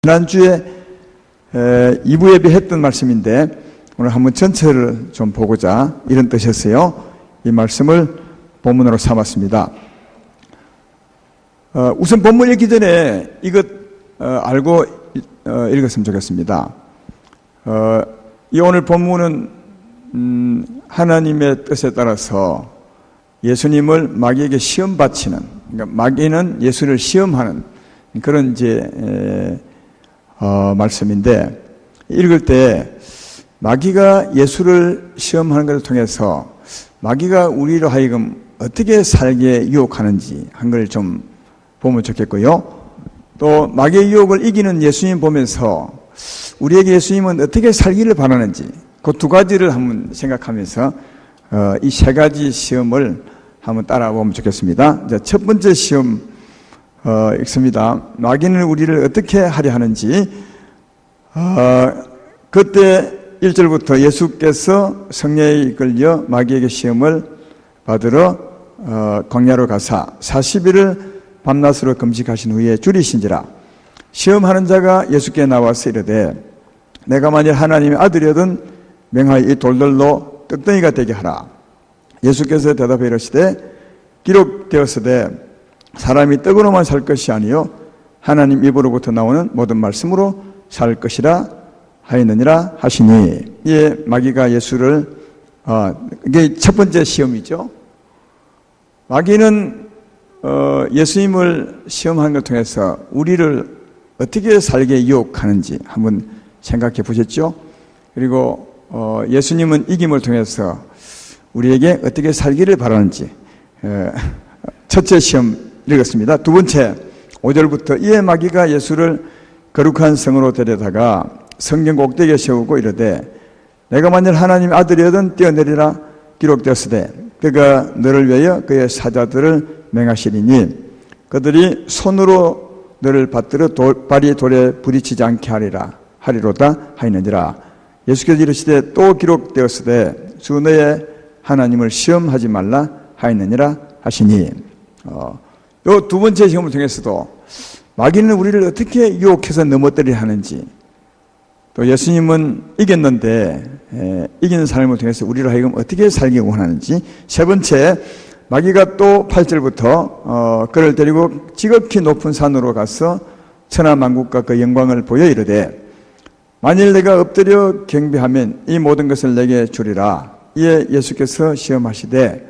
지난주에 2부 예배 했던 말씀인데 오늘 한번 전체를 좀 보고자 이런 뜻이었어요. 이 말씀을 본문으로 삼았습니다. 우선 본문 읽기 전에 이것 알고 읽었으면 좋겠습니다. 이 오늘 본문은 하나님의 뜻에 따라서 예수님을 마귀에게 시험 바치는, 그러니까 마귀는 예수를 시험하는 그런 이제 말씀인데, 읽을 때 마귀가 예수를 시험하는 것을 통해서 마귀가 우리로 하여금 어떻게 살게 유혹하는지 한 걸 좀 보면 좋겠고요. 또 마귀의 유혹을 이기는 예수님 보면서 우리에게 예수님은 어떻게 살기를 바라는지 그 두 가지를 한번 생각하면서 이 세 가지 시험을 한번 따라보면 좋겠습니다. 첫 번째 시험 읽습니다. 마귀는 우리를 어떻게 하려 하는지. 그때 1절부터 예수께서 성령에 이끌려 마귀에게 시험을 받으러 광야로 가사 40일을 밤낮으로 금식하신 후에 줄이신지라. 시험하는 자가 예수께 나와서 이르되 내가 만일 하나님의 아들이거든 명하여 이 돌들로 떡덩이가 되게 하라. 예수께서 대답하여 이르시되 기록되었으되 사람이 떡으로만 살 것이 아니요 하나님 입으로부터 나오는 모든 말씀으로 살 것이라 하였느니라 하시니. 예, 마귀가 예수를 이게 첫 번째 시험이죠. 마귀는 예수님을 시험하는 것을 통해서 우리를 어떻게 살게 유혹하는지 한번 생각해 보셨죠? 그리고 예수님은 이김을 통해서 우리에게 어떻게 살기를 바라는지. 첫째 시험 읽었습니다. 두 번째 5절부터 이에 마귀가 예수를 거룩한 성으로 데려다가 성경 꼭대기에 세우고 이르되 내가 만일 하나님의 아들이거든 뛰어내리라. 기록되었으되 그가 너를 위하여 그의 사자들을 맹하시리니 그들이 손으로 너를 받들어 발이 돌에 부딪히지 않게 하리로다 하였느니라. 예수께서 이르시되 또 기록되었으되 주 너의 하나님을 시험하지 말라 하였느니라 하시니. 요 두 번째 시험을 통해서도 마귀는 우리를 어떻게 유혹해서 넘어뜨리려 하는지, 또 예수님은 이겼는데 이기는 삶을 통해서 우리를 하여금 어떻게 살기 원하는지. 세 번째, 마귀가 또 8절부터 그를 데리고 지극히 높은 산으로 가서 천하만국과 그 영광을 보여 이르되 만일 내가 엎드려 경배하면 이 모든 것을 내게 주리라. 이에 예수께서 시험하시되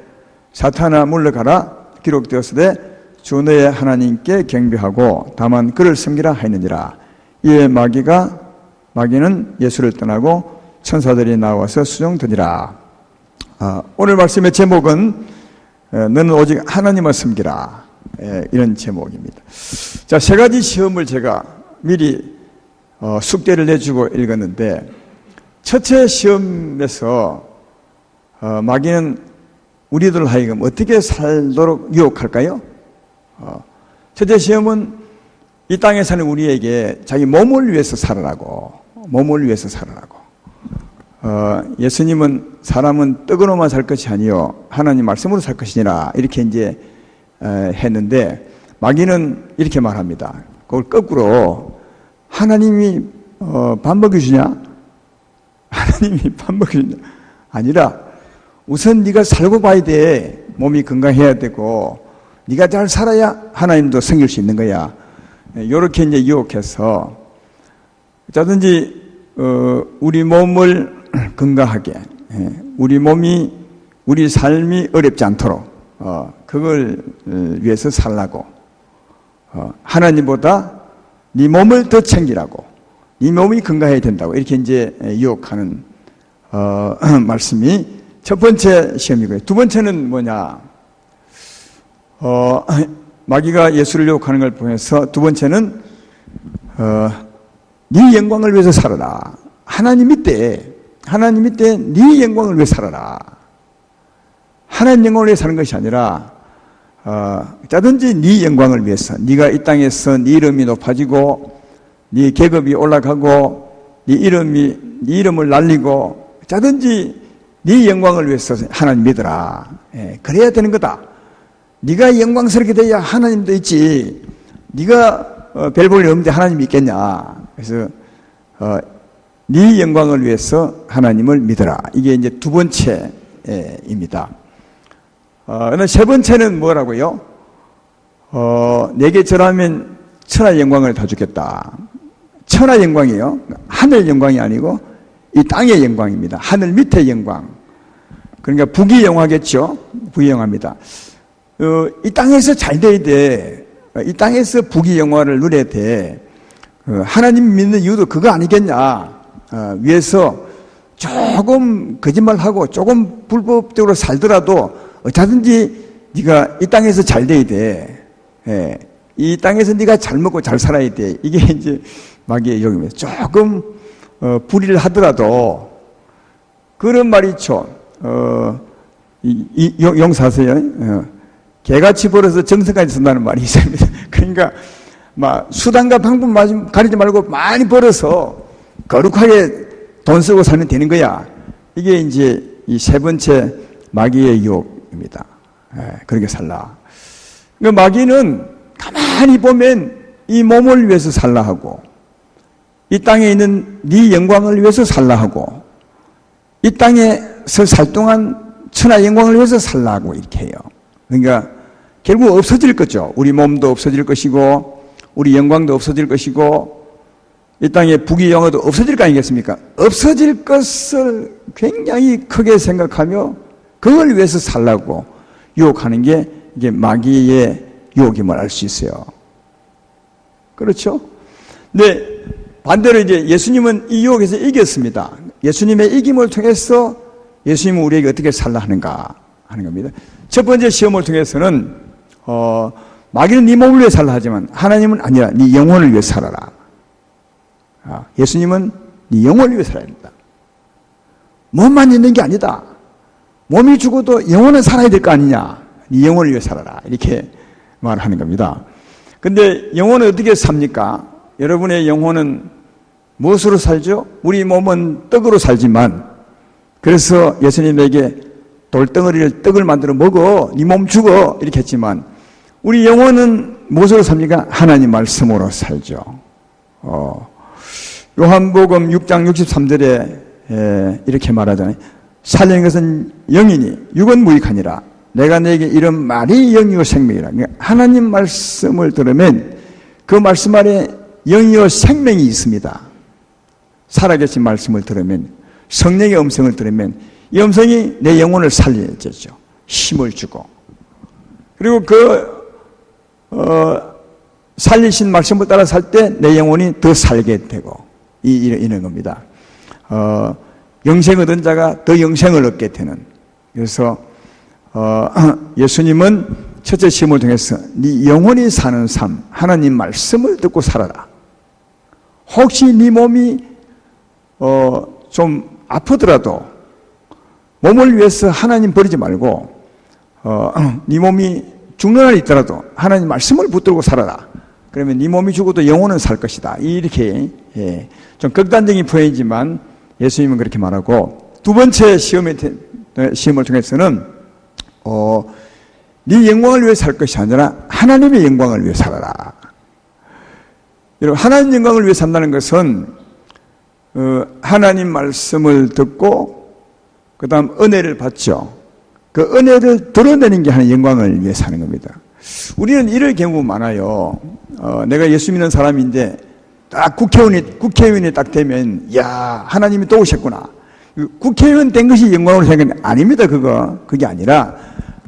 사탄아 물러가라. 기록되었으되 주 너의 하나님께 경배하고 다만 그를 섬기라 하였느니라. 이에 마귀는 예수를 떠나고 천사들이 나와서 수종드니라. 오늘 말씀의 제목은 너는 오직 하나님을 섬기라, 이런 제목입니다. 자, 세 가지 시험을 제가 미리 숙제를 내주고 읽었는데, 첫째 시험에서 마귀는 우리들 하여금 어떻게 살도록 유혹할까요? 첫째 시험은 이 땅에 사는 우리에게 자기 몸을 위해서 살아라고, 예수님은 사람은 떡으로만 살 것이 아니요 하나님 말씀으로 살 것이니라, 이렇게 이제 했는데, 마귀는 이렇게 말합니다. 그걸 거꾸로 하나님이 밥 먹여주냐? 하나님이 밥 먹여주냐? 아니라 우선 네가 살고 봐야 돼. 몸이 건강해야 되고 네가 잘 살아야 하나님도 섬길 수 있는 거야. 이렇게 이제 유혹해서 어쩌든지 우리 몸을 건강하게, 우리 삶이 어렵지 않도록 그걸 위해서 살라고, 하나님보다 네 몸을 더 챙기라고, 네 몸이 건강해야 된다고, 이렇게 이제 유혹하는 말씀이 첫 번째 시험이고요. 두 번째는 뭐냐? 마귀가 예수를 유혹하는 걸 보면서 두 번째는 네 영광을 위해서 살아라. 하나님이 때 네 영광을 위해 살아라. 하나님 영광을 위해 사는 것이 아니라 짜든지 네 영광을 위해서, 네가 이 땅에서 네 이름이 높아지고 네 계급이 올라가고 네 이름을 날리고 짜든지 네 영광을 위해서 하나님 믿어라. 그래야 되는 거다. 네가 영광스럽게 돼야 하나님도 있지. 네가 별 볼 일 없는데 하나님이 있겠냐. 그래서 네 영광을 위해서 하나님을 믿어라. 이게 이제 두 번째입니다. 세 번째는 뭐라고요? 내게 절하면 천하 영광을 다 주겠다. 천하 영광이요. 하늘 영광이 아니고 이 땅의 영광입니다. 하늘 밑의 영광. 그러니까 부귀영화겠죠. 부귀영화입니다. 이 땅에서 잘 돼야 돼. 이 땅에서 부귀영화를 누려야 돼. 하나님 믿는 이유도 그거 아니겠냐. 위에서 조금 거짓말하고 조금 불법적으로 살더라도 어쩌든지 네가 이 땅에서 잘 돼야 돼. 이 땅에서 네가 잘 먹고 잘 살아야 돼. 이게 이제 마귀의 유혹입니다. 조금 불의를 하더라도 그런 말이 있죠. 용사세요. 개같이 벌어서 정성까지 쓴다는 말이 있습니다. 그러니까 막 수단과 방법 가리지 말고 많이 벌어서 거룩하게 돈 쓰고 살면 되는 거야. 이게 이제 이 세 번째 마귀의 유혹입니다. 그렇게 살라. 그러니까 마귀는 가만히 보면 이 몸을 위해서 살라 하고, 이 땅에 있는 네 영광을 위해서 살라 하고, 이 땅에서 살 동안 천하 영광을 위해서 살라 하고 이렇게 해요. 그러니까 결국 없어질 거죠. 우리 몸도 없어질 것이고, 우리 영광도 없어질 것이고, 이 땅의 부귀영화도 없어질 거 아니겠습니까? 없어질 것을 굉장히 크게 생각하며 그걸 위해서 살라고 유혹하는 게 이게 마귀의 유혹임을 알 수 있어요. 그렇죠? 근데 반대로 이제 예수님은 이 유혹에서 이겼습니다. 예수님의 이김을 통해서 예수님은 우리에게 어떻게 살라 하는가 하는 겁니다. 첫 번째 시험을 통해서는 마귀는 네 몸을 위해 살라 하지만 하나님은 아니라 네 영혼을 위해 살아라. 예수님은 네 영혼을 위해 살아야 된다. 몸만 있는 게 아니다. 몸이 죽어도 영혼은 살아야 될 거 아니냐. 네 영혼을 위해 살아라. 이렇게 말하는 겁니다. 근데 영혼은 어떻게 삽니까? 여러분의 영혼은 무엇으로 살죠? 우리 몸은 떡으로 살지만, 그래서 예수님에게 돌덩어리를 떡을 만들어 먹어. 네 몸 죽어. 이렇게 했지만 우리 영혼은 무엇으로 삽니까? 하나님 말씀으로 살죠. 요한복음 6장 63절에 이렇게 말하잖아요. 살리는 것은 영이니 육은 무익하니라. 내가 너에게 이런 말이 영이요 생명이라. 그러니까 하나님 말씀을 들으면 그 말씀 안에 영이요 생명이 있습니다. 살아계신 말씀을 들으면, 성령의 음성을 들으면 이 음성이 내 영혼을 살리죠. 힘을 주고. 그리고 살리신 말씀을 따라 살 때 내 영혼이 더 살게 되고 이런 겁니다. 영생 얻은 자가 더 영생을 얻게 되는. 그래서 예수님은 첫째 시험을 통해서 네 영혼이 사는 삶, 하나님 말씀을 듣고 살아라. 혹시 네 몸이 좀 아프더라도 몸을 위해서 하나님 버리지 말고 네 몸이 죽는 날이 있더라도 하나님 말씀을 붙들고 살아라. 그러면 네 몸이 죽어도 영혼은 살 것이다. 이렇게 좀 극단적인 표현이지만 예수님은 그렇게 말하고, 두 번째 시험을 통해서는 네 영광을 위해 살 것이 아니라 하나님의 영광을 위해 살아라. 여러분, 하나님 영광을 위해 산다는 것은 하나님 말씀을 듣고 그 다음 은혜를 받죠. 그 은혜를 드러내는 게 하나님 영광을 위해 사는 겁니다. 우리는 이럴 경우 많아요. 내가 예수 믿는 사람인데 딱 국회의원이 딱 되면, 야, 하나님이 또 오셨구나. 국회의원 된 것이 영광으로 생각하는 아닙니다. 그게 아니라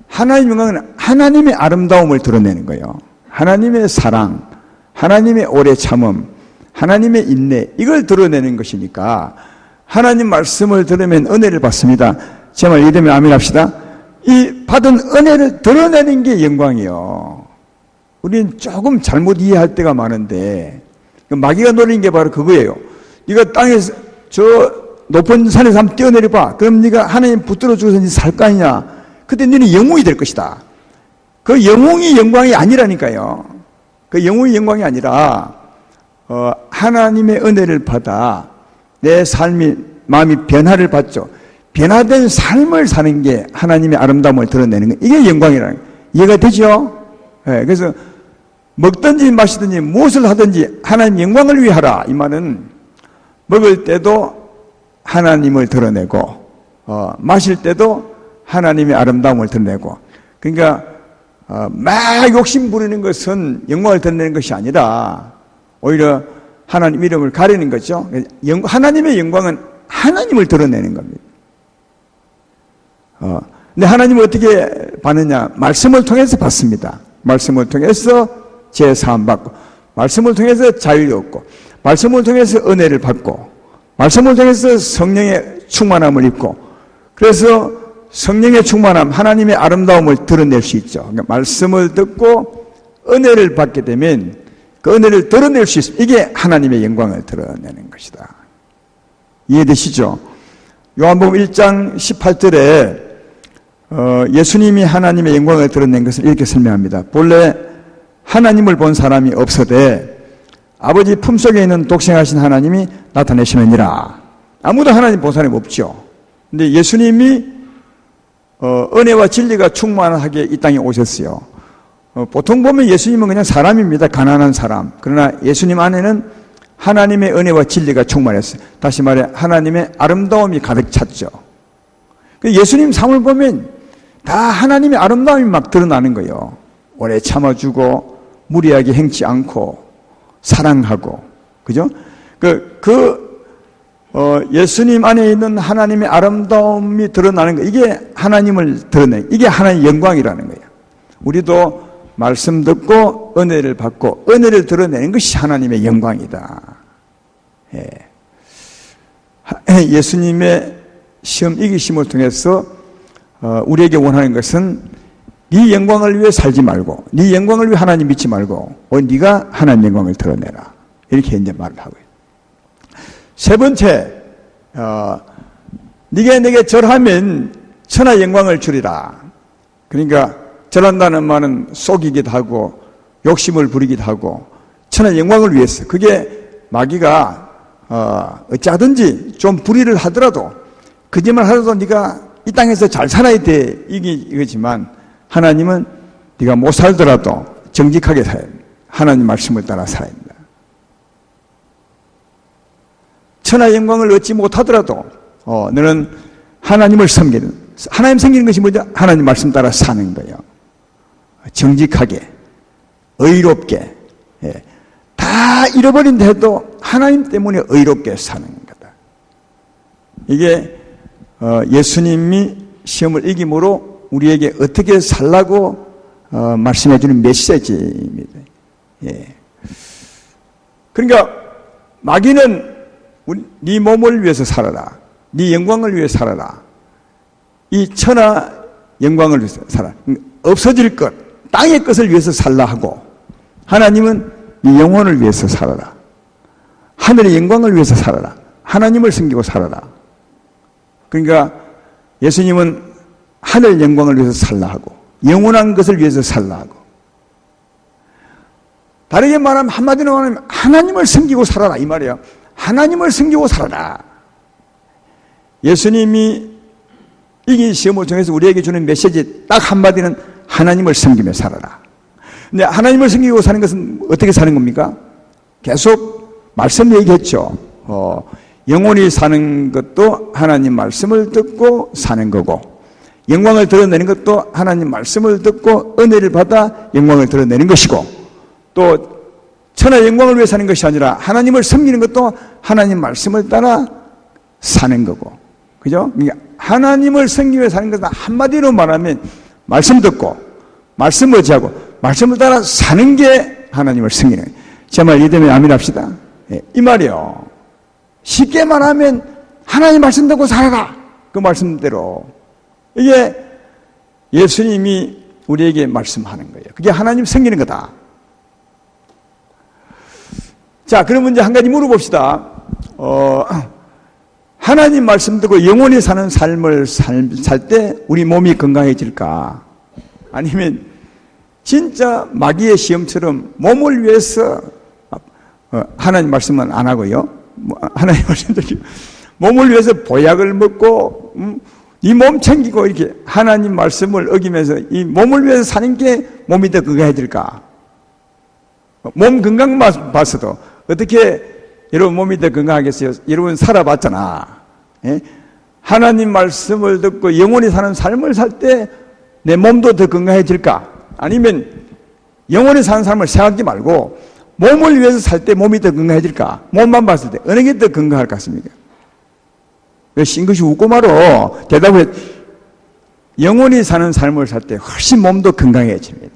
하나님 영광은 하나님의 아름다움을 드러내는 거예요. 하나님의 사랑, 하나님의 오래 참음, 하나님의 인내, 이걸 드러내는 것이니까 하나님 말씀을 들으면 은혜를 받습니다. 제 말 이해되면 아멘 합시다. 이 받은 은혜를 드러내는 게 영광이에요. 우리는 조금 잘못 이해할 때가 많은데, 마귀가 노리는 게 바로 그거예요. 네가 땅에서 저 높은 산에서 한번 뛰어내려봐. 그럼 네가 하나님 붙들어 주고서 살 거 아니냐. 그때 너는 영웅이 될 것이다. 그 영웅이 영광이 아니라니까요. 그 영웅이 영광이 아니라 하나님의 은혜를 받아 내 삶이, 마음이 변화를 받죠. 변화된 삶을 사는 게 하나님의 아름다움을 드러내는 거예요. 이게 영광이라는 거예요. 이해가 되죠? 네, 그래서 먹든지 마시든지 무엇을 하든지 하나님 영광을 위해 하라. 이 말은 먹을 때도 하나님을 드러내고 마실 때도 하나님의 아름다움을 드러내고, 그러니까 막 욕심 부리는 것은 영광을 드러내는 것이 아니라 오히려 하나님 이름을 가리는 거죠. 하나님의 영광은 하나님을 드러내는 겁니다. 근데 하나님은 어떻게 받느냐? 말씀을 통해서 받습니다. 말씀을 통해서 제사함 받고, 말씀을 통해서 자유를 얻고, 말씀을 통해서 은혜를 받고, 말씀을 통해서 성령의 충만함을 입고, 그래서 성령의 충만함, 하나님의 아름다움을 드러낼 수 있죠. 그러니까 말씀을 듣고 은혜를 받게 되면 그 은혜를 드러낼 수 있습니다. 이게 하나님의 영광을 드러내는 것이다. 이해되시죠? 요한복음 1장 18절에 예수님이 하나님의 영광을 드러낸 것을 이렇게 설명합니다. 본래 하나님을 본 사람이 없어되 아버지 품속에 있는 독생하신 하나님이 나타내시느니라. 아무도 하나님 본 사람이 없죠. 근데 예수님이 은혜와 진리가 충만하게 이 땅에 오셨어요. 보통 보면 예수님은 그냥 사람입니다. 가난한 사람. 그러나 예수님 안에는 하나님의 은혜와 진리가 충만했어요. 다시 말해 하나님의 아름다움이 가득 찼죠. 예수님 삶을 보면 다 하나님의 아름다움이 막 드러나는 거예요. 오래 참아주고 무리하게 행치 않고 사랑하고, 그죠? 예수님 안에 있는 하나님의 아름다움이 드러나는 거, 이게 하나님을 드러내, 이게 하나님의 영광이라는 거예요. 우리도 말씀 듣고 은혜를 받고 은혜를 드러내는 것이 하나님의 영광이다. 예수님의 시험 이기심을 통해서 우리에게 원하는 것은 네 영광을 위해 살지 말고, 네 영광을 위해 하나님 믿지 말고 네가 하나님 영광을 드러내라. 이렇게 이제 말을 하고요. 세 번째, 네가 내게 절하면 천하 영광을 주리라. 그러니까 절한다는 말은 속이기도 하고 욕심을 부리기도 하고 천하 영광을 위해서, 그게 마귀가 어찌하든지 좀 불의를 하더라도, 거짓말 하더라도 네가 이 땅에서 잘 살아야 돼, 이거지만 하나님은 네가 못 살더라도 정직하게 살아야 돼. 하나님 말씀을 따라 살아야 된다. 천하 영광을 얻지 못하더라도 너는 하나님을 섬기는, 하나님 섬기는 것이 뭐죠? 하나님 말씀 따라 사는 거예요. 정직하게, 의롭게, 다 잃어버린다 해도 하나님 때문에 의롭게 사는 거다. 이게 예수님이 시험을 이김으로 우리에게 어떻게 살라고 말씀해 주는 메시지입니다. 그러니까 마귀는 네 몸을 위해서 살아라, 네 영광을 위해 살아라, 이 천하 영광을 위해서 살아라, 없어질 것, 땅의 것을 위해서 살라 하고, 하나님은 네 영혼을 위해서 살아라, 하늘의 영광을 위해서 살아라, 하나님을 섬기고 살아라. 그러니까 예수님은 하늘 영광을 위해서 살라 하고 영원한 것을 위해서 살라 하고, 다르게 말하면, 한마디로 말하면 하나님을 섬기고 살아라 이 말이에요. 하나님을 섬기고 살아라. 예수님이 이긴 시험을 통해서 우리에게 주는 메시지 딱 한마디는 하나님을 섬기며 살아라. 근데 하나님을 섬기고 사는 것은 어떻게 사는 겁니까? 계속 말씀 얘기했죠. 영원히 사는 것도 하나님 말씀을 듣고 사는 거고, 영광을 드러내는 것도 하나님 말씀을 듣고 은혜를 받아 영광을 드러내는 것이고, 또 천하 영광을 위해 사는 것이 아니라 하나님을 섬기는 것도 하나님 말씀을 따라 사는 거고, 그죠? 그러니까 하나님을 섬기기 위해 사는 것은 한마디로 말하면 말씀 듣고 말씀 의지하고 말씀을 따라 사는 게 하나님을 섬기는 거예요. 제 말 이해되면 아멘 합시다. 이 말이요. 쉽게 말하면 하나님 말씀 듣고 살아라, 그 말씀대로. 이게 예수님이 우리에게 말씀하는 거예요. 그게 하나님 섬기는 거다. 자, 그러면 이제 한 가지 물어봅시다. 하나님 말씀 듣고 영원히 사는 삶을 살 때 우리 몸이 건강해질까? 아니면 진짜 마귀의 시험처럼 몸을 위해서 하나님 말씀은 안 하고요, 하나님 말씀 듣고 몸을 위해서 보약을 먹고 이 몸 챙기고 이렇게 하나님 말씀을 어기면서 이 몸을 위해서 사는 게 몸이 더 건강해질까? 몸 건강만 봤어도 어떻게 여러분 몸이 더 건강하겠어요? 여러분 살아봤잖아. 예? 하나님 말씀을 듣고 영원히 사는 삶을 살 때 내 몸도 더 건강해질까? 아니면 영원히 사는 삶을 생각하지 말고 몸을 위해서 살 때 몸이 더 건강해질까? 몸만 봤을 때 어느 게 더 건강할 것 같습니까? 왜 싱긋이 웃고 말어? 대답을 해. 영원히 사는 삶을 살 때 훨씬 몸도 건강해집니다.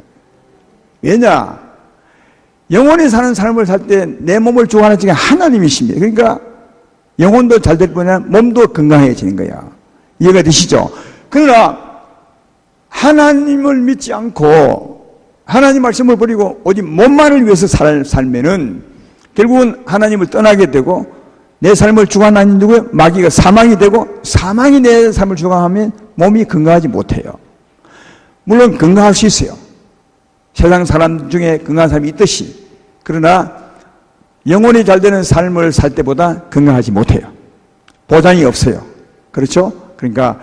왜냐? 영원히 사는 삶을 살 때 내 몸을 주관하는 게 하나님이십니다. 그러니까 영혼도 잘 될 뿐 아니라 몸도 건강해지는 거야. 이해가 되시죠? 그러나 하나님을 믿지 않고 하나님 말씀을 버리고 오직 몸만을 위해서 살면은 결국은 하나님을 떠나게 되고 내 삶을 주관하는 누구예요? 마귀가 사망이 되고 사망이 내 삶을 주관하면 몸이 건강하지 못해요. 물론 건강할 수 있어요. 세상 사람 중에 건강한 사람이 있듯이. 그러나 영혼이 잘 되는 삶을 살 때보다 건강하지 못해요. 보장이 없어요. 그렇죠? 그러니까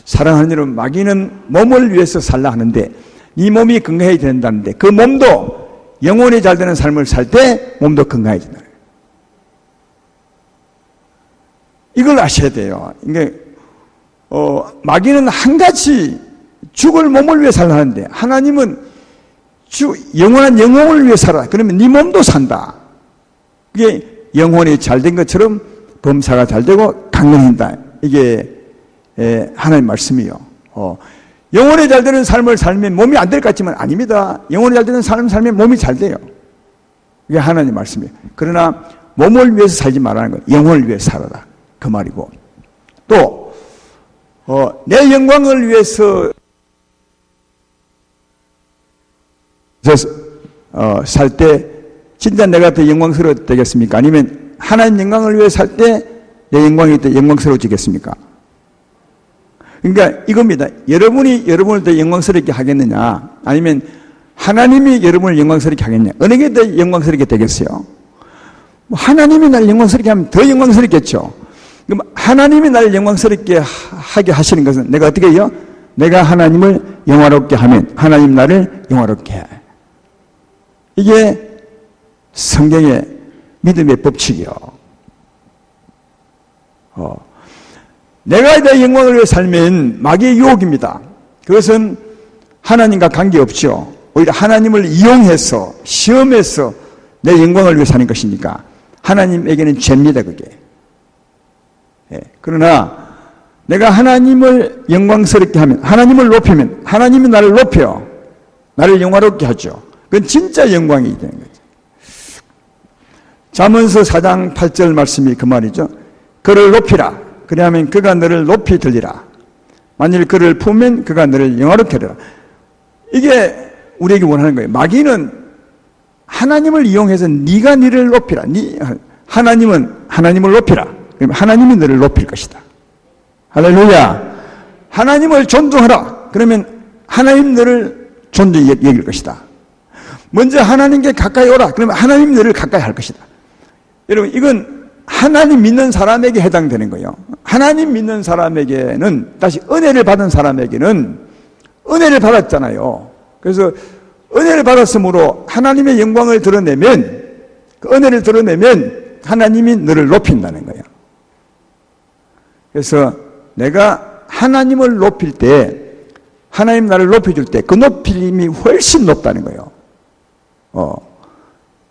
사랑하는 여러분, 마귀는 몸을 위해서 살라 하는데 이 몸이 건강해야 된다는데 그 몸도 영혼이 잘 되는 삶을 살 때 몸도 건강해진다. 이걸 아셔야 돼요. 이게 마귀는 한 가지 죽을 몸을 위해 살라 하는데 하나님은 영원한 영혼을 위해 살아. 그러면 네 몸도 산다. 그게 영혼이 잘 된 것처럼 범사가 잘 되고 강건해진다. 이게 하나님 말씀이요. 영혼이 잘 되는 삶을 살면 몸이 안 될 것 같지만 아닙니다. 영혼이 잘 되는 삶을 살면 몸이 잘 돼요. 이게 하나님 말씀이에요. 그러나 몸을 위해서 살지 말라는 거예요. 영혼을 위해서 살아라. 그 말이고. 또 내 영광을 위해서 살 때 진짜 내가 더 영광스러워지겠습니까? 아니면 하나님 영광을 위해 살 때 내 영광이 더 영광스러워지겠습니까? 그러니까 이겁니다. 여러분이 여러분을 더 영광스럽게 하겠느냐, 아니면 하나님이 여러분을 영광스럽게 하겠느냐, 어느 게 더 영광스럽게 되겠어요? 하나님이 나를 영광스럽게 하면 더 영광스럽겠죠. 그럼 하나님이 나를 영광스럽게 하게 하시는 것은 내가 어떻게 해요? 내가 하나님을 영화롭게 하면 하나님 나를 영화롭게 해. 이게 성경의 믿음의 법칙이요. 내가 내 영광을 위해 살면 마귀의 유혹입니다. 그것은 하나님과 관계없죠. 오히려 하나님을 이용해서 시험해서 내 영광을 위해 사는 것이니까 하나님에게는 죄입니다. 그게. 그러나 내가 하나님을 영광스럽게 하면, 하나님을 높이면 하나님이 나를 높여 나를 영화롭게 하죠. 그건 진짜 영광이 되는 거죠. 잠언서 4장 8절 말씀이 그 말이죠. 그를 높이라. 그리하면 그가 너를 높이 들리라. 만일 그를 품으면 그가 너를 영화롭게 하리라. 이게 우리에게 원하는 거예요. 마귀는 하나님을 이용해서 네가 너를 높이라. 하나님은 하나님을 높이라. 그러면 하나님이 너를 높일 것이다. 할렐루야. 하나님을 존중하라. 그러면 하나님 너를 존중히 여길 것이다. 먼저 하나님께 가까이 오라. 그러면 하나님 너를 가까이 할 것이다. 여러분, 이건 하나님 믿는 사람에게 해당되는 거예요. 하나님 믿는 사람에게는, 다시 은혜를 받은 사람에게는 은혜를 받았잖아요. 그래서 은혜를 받았으므로 하나님의 영광을 드러내면, 그 은혜를 드러내면 하나님이 너를 높인다는 거예요. 그래서 내가 하나님을 높일 때, 하나님 나를 높여줄 때 그 높임이 훨씬 높다는 거예요.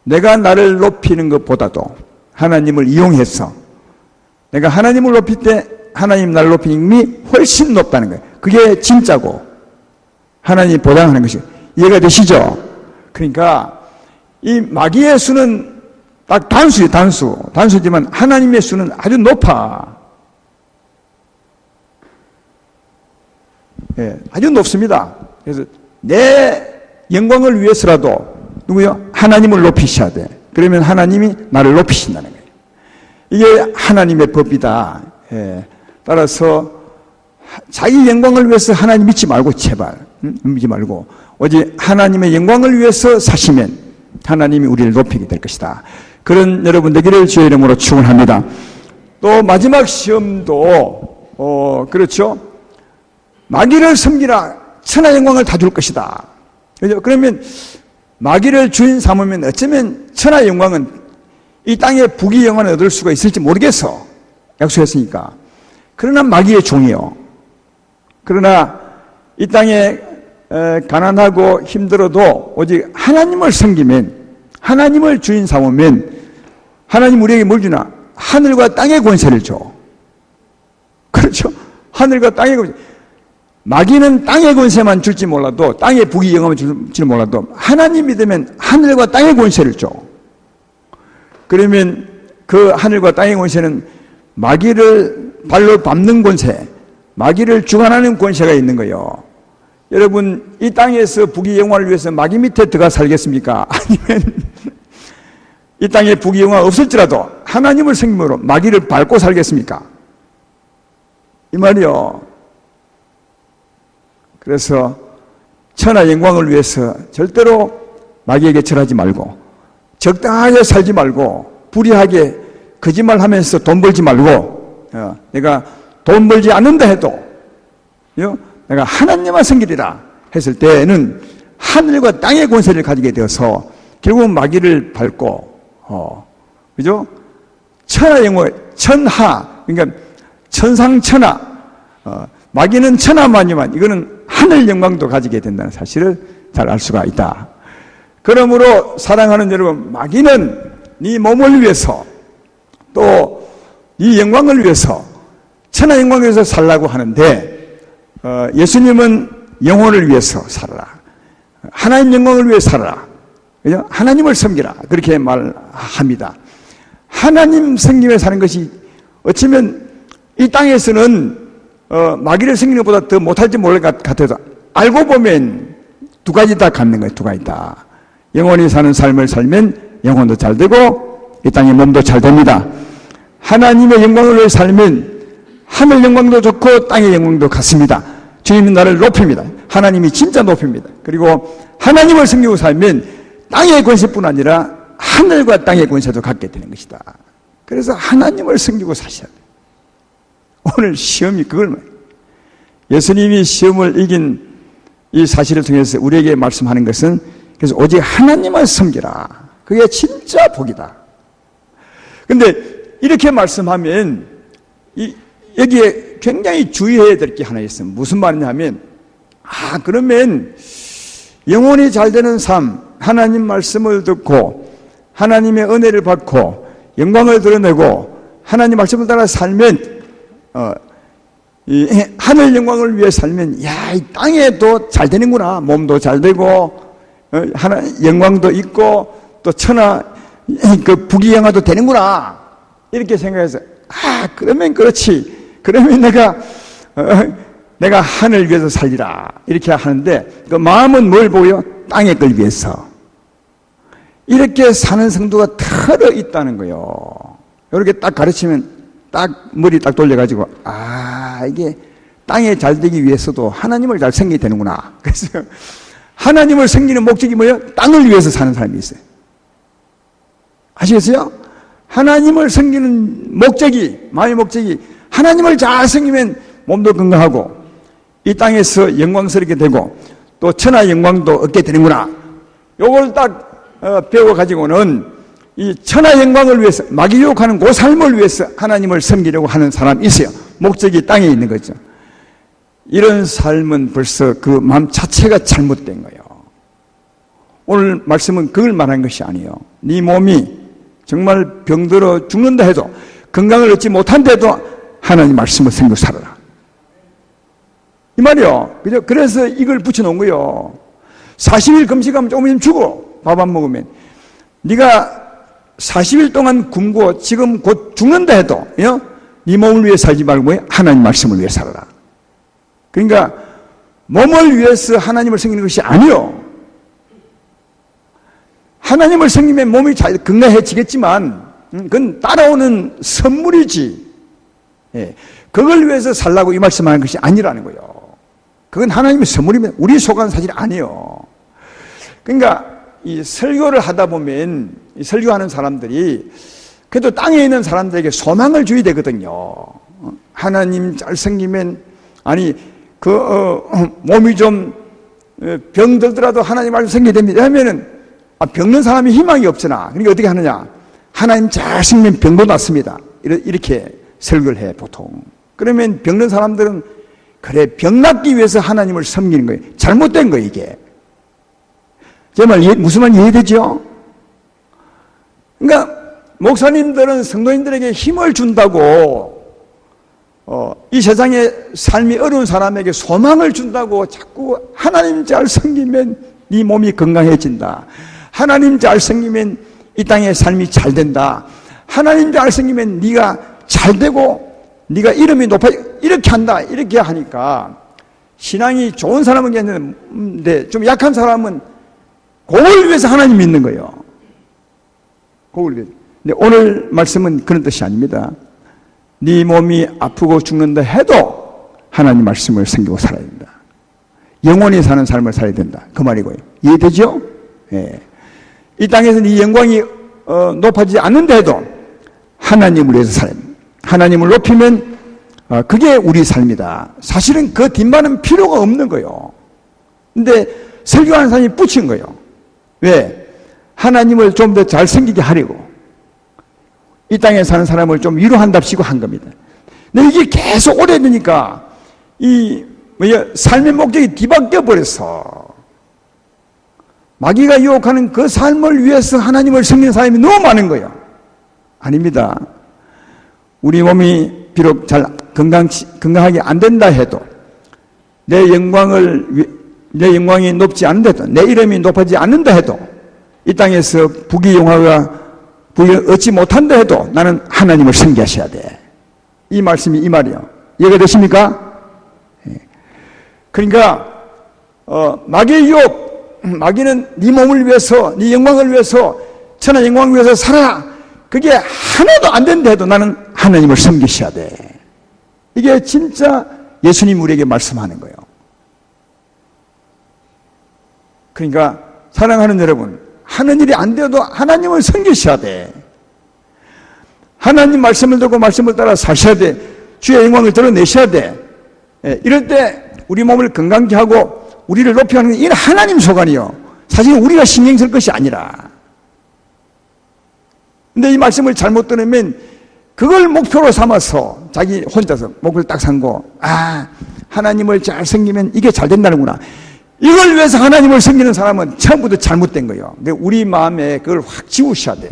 내가 나를 높이는 것보다도 하나님을 이용해서 내가 하나님을 높일 때 하나님 나를 높이는 힘이 훨씬 높다는 거예요. 그게 진짜고 하나님이 보장하는 것이에요. 이해가 되시죠? 그러니까 이 마귀의 수는 딱 단수예요. 단수지만 하나님의 수는 아주 높아. 아주 높습니다. 그래서 내 영광을 위해서라도 누구요? 하나님을 높이셔야 돼. 그러면 하나님이 나를 높이신다는 거예요. 이게 하나님의 법이다. 따라서 자기 영광을 위해서 하나님 믿지 말고, 제발 믿지 말고 오직 하나님의 영광을 위해서 사시면 하나님이 우리를 높이게 될 것이다. 그런 여러분 되기를 주의 이름으로 축원합니다. 또 마지막 시험도 그렇죠. 마귀를 섬기라. 천하 영광을 다 줄 것이다. 그렇죠? 그러면 마귀를 주인 삼으면 어쩌면 천하 영광은 이 땅에 부귀 영화를 얻을 수가 있을지 모르겠어. 약속했으니까. 그러나 마귀의 종이요. 그러나 이 땅에 가난하고 힘들어도 오직 하나님을 섬기면, 하나님을 주인 삼으면 하나님 우리에게 뭘 주나? 하늘과 땅의 권세를 줘. 그렇죠? 하늘과 땅의 권세. 마귀는 땅의 권세만 줄지 몰라도, 땅의 부귀 영화만 줄지 몰라도 하나님 믿으면 하늘과 땅의 권세를 줘. 그러면 그 하늘과 땅의 권세는 마귀를 발로 밟는 권세, 마귀를 주관하는 권세가 있는 거예요. 여러분, 이 땅에서 부귀 영화를 위해서 마귀 밑에 들어가 살겠습니까? 아니면 이 땅에 부귀 영화가 없을지라도 하나님을 섬김으로 마귀를 밟고 살겠습니까? 이 말이요. 그래서 천하 영광을 위해서 절대로 마귀에게 절하지 말고, 적당하게 살지 말고, 불의하게 거짓말하면서 돈 벌지 말고, 내가 돈 벌지 않는다 해도 내가 하나님만 섬기리라 했을 때는 하늘과 땅의 권세를 가지게 되어서 결국은 마귀를 밟고, 그죠? 천하 영광, 천하, 그러니까 천상천하, 마귀는 천하만이만, 이거는 하늘 영광도 가지게 된다는 사실을 잘 알 수가 있다. 그러므로 사랑하는 여러분, 마귀는 네 몸을 위해서 또 네 영광을 위해서 천하 영광을 위해서 살라고 하는데, 예수님은 영혼을 위해서 살아라, 하나님 영광을 위해 살아라, 그죠? 하나님을 섬기라, 그렇게 말합니다. 하나님 섬기며 사는 것이 어쩌면 이 땅에서는 마귀를 섬기는 것보다 더 못할지 모를 것 같아도 알고 보면 두 가지 다 갖는 거예요. 두 가지 다. 영원히 사는 삶을 살면 영혼도 잘 되고 이 땅의 몸도 잘 됩니다. 하나님의 영광을 위해 살면 하늘 영광도 좋고 땅의 영광도 같습니다. 주님은 나를 높입니다. 하나님이 진짜 높입니다. 그리고 하나님을 섬기고 살면 땅의 권세뿐 아니라 하늘과 땅의 권세도 갖게 되는 것이다. 그래서 하나님을 섬기고 사셔야 돼요. 오늘 시험이 그걸 말해요. 예수님이 시험을 이긴 이 사실을 통해서 우리에게 말씀하는 것은, 그래서 오직 하나님을 섬기라, 그게 진짜 복이다. 근데 이렇게 말씀하면 여기에 굉장히 주의해야 될 게 하나 있어요. 무슨 말이냐면, 그러면 영혼이 잘 되는 삶, 하나님 말씀을 듣고 하나님의 은혜를 받고 영광을 드러내고 하나님 말씀을 따라 살면, 이 하늘 영광을 위해 살면, 이 땅에도 잘 되는구나. 몸도 잘 되고, 하나 영광도 있고, 또 천하 그 부귀 영화도 되는구나. 이렇게 생각해서, 그러면 그렇지. 그러면 내가 하늘 위해서 살리라. 이렇게 하는데, 그 마음은 뭘 보여? 땅의 걸 위해서. 이렇게 사는 성도가 털어 있다는 거예요. 이렇게 딱 가르치면 딱 머리 딱 돌려가지고, 이게 땅에 잘 되기 위해서도 하나님을 잘 섬기게 되는구나. 그래서 하나님을 섬기는 목적이 뭐예요? 땅을 위해서 사는 사람이 있어요. 아시겠어요? 하나님을 섬기는 목적이, 마음의 목적이, 하나님을 잘 섬기면 몸도 건강하고 이 땅에서 영광스럽게 되고 또 천하 영광도 얻게 되는구나. 요걸 딱 배워가지고는 이 천하 영광을 위해서, 마귀 유혹하는 그 삶을 위해서 하나님을 섬기려고 하는 사람이 있어요. 목적이 땅에 있는 거죠. 이런 삶은 벌써 그 마음 자체가 잘못된 거예요. 오늘 말씀은 그걸 말한 것이 아니에요. 네 몸이 정말 병들어 죽는다 해도, 건강을 얻지 못한데도 하나님 말씀을 섬기고 살아라, 이 말이요. 그죠? 그래서 이걸 붙여놓은 거예요. 40일 금식하면 조금 죽어. 밥 안 먹으면. 네가 40일 동안 굶고 지금 곧 죽는다 해도 네 몸을 위해 살지 말고 하나님 말씀을 위해 살아라. 그러니까 몸을 위해서 하나님을 섬기는 것이 아니요. 하나님을 섬기면 몸이 잘 건강해지겠지만 그건 따라오는 선물이지. 그걸 위해서 살라고 이 말씀하는 것이 아니라는 거예요. 그건 하나님의 선물이면 우리 속한 사실이 아니에요. 그러니까 이 설교를 하다 보면 이 설교하는 사람들이 그래도 땅에 있는 사람들에게 소망을 줘야 되거든요. 하나님 잘 섬기면, 아니 몸이 좀 병들더라도 하나님 말씀 섬기게 됩니다 하면은 병든 사람이 희망이 없잖아. 그러니까 어떻게 하느냐? 하나님 잘 섬기면 병도 낫습니다. 이렇게 설교를 해, 보통. 그러면 병든 사람들은 그래, 병 낫기 위해서 하나님을 섬기는 거예요. 잘못된 거예요, 이게. 제 말, 무슨 말 이해되죠? 그러니까, 목사님들은 성도인들에게 힘을 준다고, 이 세상에 삶이 어려운 사람에게 소망을 준다고 자꾸 하나님 잘 섬기면 네 몸이 건강해진다. 하나님 잘 섬기면 이 땅의 삶이 잘 된다. 하나님 잘 섬기면 네가 잘 되고 네가 이름이 높아, 이렇게 한다. 이렇게 하니까 신앙이 좋은 사람은 괜찮은데 좀 약한 사람은 그걸 위해서 하나님 믿는 거예요. 그걸 위해서. 근데 오늘 말씀은 그런 뜻이 아닙니다. 네 몸이 아프고 죽는다 해도 하나님 말씀을 섬기고 살아야 된다. 영원히 사는 삶을 살아야 된다. 그 말이고요. 이해되죠? 예. 이 땅에서 네 영광이 높아지지 않는다 해도 하나님을 위해서 살아야 된다. 하나님을 높이면 그게 우리 삶이다. 사실은 그 뒷말은 필요가 없는 거예요. 근데 설교하는 사람이 붙인 거예요. 왜? 하나님을 좀 더 잘 섬기게 하려고. 이 땅에 사는 사람을 좀 위로한답시고 한 겁니다. 근데 이게 계속 오래되니까 삶의 목적이 뒤바뀌어 버렸어. 마귀가 유혹하는 그 삶을 위해서 하나님을 섬기는 사람이 너무 많은 거예요. 아닙니다. 우리 몸이 비록 잘 건강하게 안 된다 해도 내 영광이 높지 않는다 해도 내 이름이 높아지지 않는다 해도 이 땅에서 부귀영화가 얻지 못한다 해도 나는 하나님을 섬기셔야 돼. 이 말씀이 이 말이요. 이해가 되십니까? 그러니까 마귀의 유혹, 마귀는 네 몸을 위해서, 네 영광을 위해서, 천하 영광을 위해서 살아라. 그게 하나도 안 된다 해도 나는 하나님을 섬기셔야 돼. 이게 진짜 예수님 우리에게 말씀하는 거예요. 그러니까 사랑하는 여러분, 하는 일이 안 돼도 하나님을 섬기셔야 돼. 하나님 말씀을 듣고 말씀을 따라 사셔야 돼. 주의 영광을 드러내셔야 돼. 이럴 때 우리 몸을 건강케 하고 우리를 높이 하는 게 이건 하나님 소관이요. 사실 우리가 신경 쓸 것이 아니라. 근데 이 말씀을 잘못 들으면 그걸 목표로 삼아서 자기 혼자서 목을 딱 삼고 하나님을 잘 섬기면 이게 잘 된다는구나. 이걸 위해서 하나님을 섬기는 사람은 처음부터 잘못된 거예요. 우리 마음에 그걸 확 지우셔야 돼.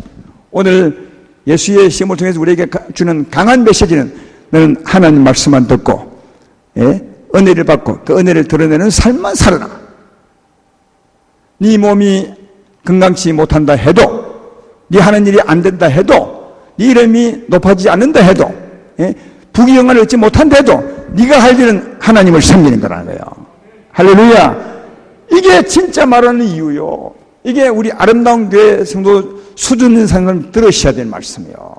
오늘 예수의 시험을 통해서 우리에게 주는 강한 메시지는 너는 하나님 말씀만 듣고 은혜를 받고 그 은혜를 드러내는 삶만 살아라. 네 몸이 건강치 못한다 해도 네 하는 일이 안 된다 해도 네 이름이 높아지지 않는다 해도 부귀영화를 얻지 못한다 해도 네가 할 일은 하나님을 섬기는 거라는 거예요. 할렐루야. 이게 진짜 말하는 이유요. 이게 우리 아름다운 교회 성도 수준 있는 사람을 들으셔야 될 말씀이요.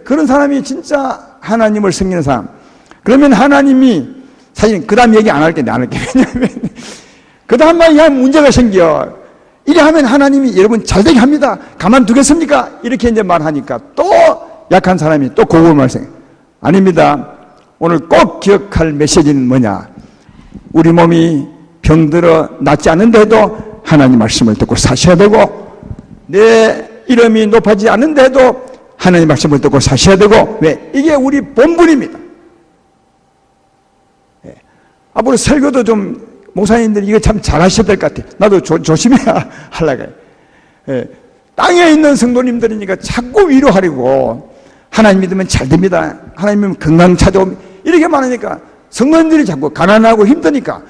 그런 사람이 진짜 하나님을 섬기는 사람. 그러면 하나님이 사실 그 다음 얘기 안 할게. 왜냐하면 그 다음 말이 하면 문제가 생겨. 이래 하면 하나님이 여러분 잘되게 합니다. 가만두겠습니까? 이렇게 이제 말하니까 또 약한 사람이 또 그걸 말씀. 아닙니다. 오늘 꼭 기억할 메시지는 뭐냐? 우리 몸이 병들어 낫지 않는다 해도 하나님 말씀을 듣고 사셔야 되고 내 이름이 높아지지 않는다 해도 하나님 말씀을 듣고 사셔야 되고 왜? 이게 우리 본분입니다. 앞으로 설교도 좀 목사님들이 이거 참 잘하셔야 될 것 같아. 나도 조심해야 하려고 해요. 땅에 있는 성도님들이니까 자꾸 위로하려고 하나님 믿으면 잘 됩니다. 하나님 믿으면 건강 찾아옵니다. 이렇게 말하니까 성도님들이 자꾸 가난하고 힘드니까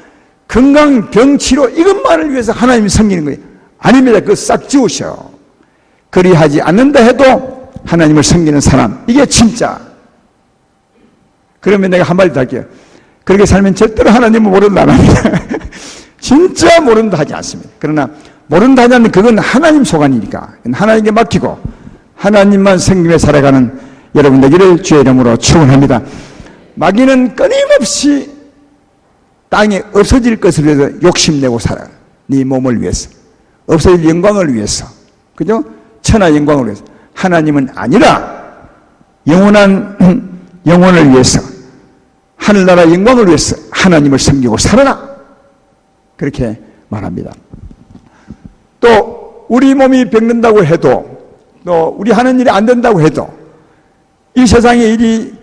건강, 병, 치료 이것만을 위해서 하나님이 섬기는 거예요. 아닙니다. 그거 싹 지우셔. 그리하지 않는다 해도 하나님을 섬기는 사람. 이게 진짜. 그러면 내가 한마디 더 할게요. 그렇게 살면 절대로 하나님을 모른다 안 합니다. 진짜 모른다 하지 않습니다. 그러나 모른다 하지 않는 그건 하나님 소관이니까 하나님께 맡기고 하나님만 섬기며 살아가는 여러분 되기를 주의 이름으로 축원합니다. 마귀는 끊임없이 땅에 없어질 것을 위해서 욕심내고 살아. 네 몸을 위해서. 없어질 영광을 위해서. 그죠? 천하 영광을 위해서. 하나님은 아니라 영원한 영혼을 위해서 하늘나라 영광을 위해서 하나님을 섬기고 살아라. 그렇게 말합니다. 또 우리 몸이 병든다고 해도, 또 우리 하는 일이 안 된다고 해도, 이 세상의 일이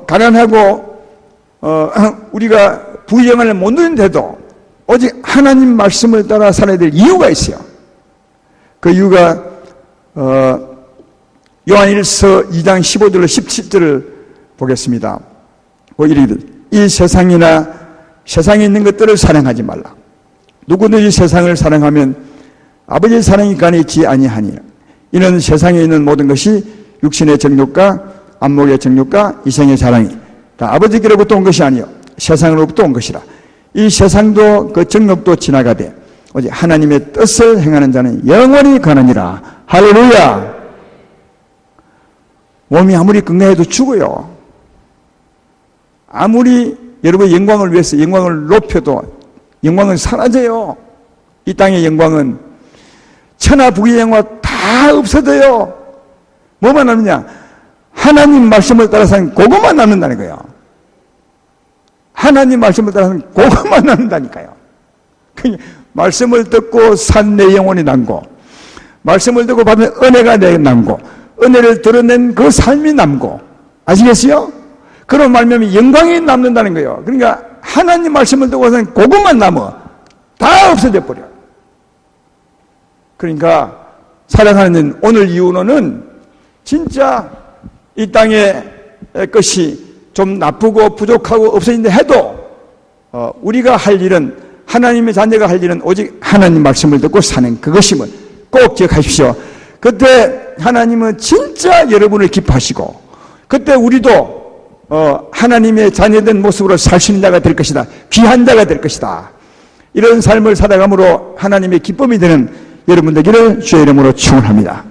가난하고 우리가 부귀영화를 못 누린데도 오직 하나님 말씀을 따라 살아야 될 이유가 있어요. 그 이유가 요한일서 2장 15절로 17절을 보겠습니다. 이르기를 이 세상이나 세상에 있는 것들을 사랑하지 말라. 누구든지 세상을 사랑하면 아버지의 사랑이 간에 있지 아니하니라. 이는 세상에 있는 모든 것이 육신의 정욕과 안목의 정욕과 이생의 사랑이 다 아버지께로부터 온 것이 아니요 세상으로부터 온 것이라. 이 세상도 그 정욕도 지나가되 오직 하나님의 뜻을 행하는 자는 영원히 가느니라. 할렐루야. 몸이 아무리 건강해도 죽어요. 아무리 여러분의 영광을 위해서 영광을 높여도 영광은 사라져요. 이 땅의 영광은 천하부귀영화 다 없어져요. 뭐만 남느냐? 하나님 말씀을 따라 사는 그것만 남는다는 거예요. 하나님 말씀을 따라 사는 그것만 남는다니까요. 말씀을 듣고 산 내 영혼이 남고, 말씀을 듣고 받은 은혜가 내 남고, 은혜를 드러낸 그 삶이 남고, 아시겠어요? 그런 말미암아 영광이 남는다는 거예요. 그러니까 하나님 말씀을 듣고서는 그것만 남아. 다 없어져 버려. 그러니까 사랑하는 오늘 이후로는 진짜 이 땅의 것이 좀 나쁘고 부족하고 없어진다 해도 우리가 할 일은, 하나님의 자녀가 할 일은 오직 하나님 말씀을 듣고 사는 그것임을 꼭 기억하십시오. 그때 하나님은 진짜 여러분을 기뻐하시고, 그때 우리도 하나님의 자녀된 모습으로 살 수 있는 자가 될 것이다. 귀한 자가 될 것이다. 이런 삶을 살아감으로 하나님의 기쁨이 되는 여러분 되기를 주의 이름으로 축원합니다.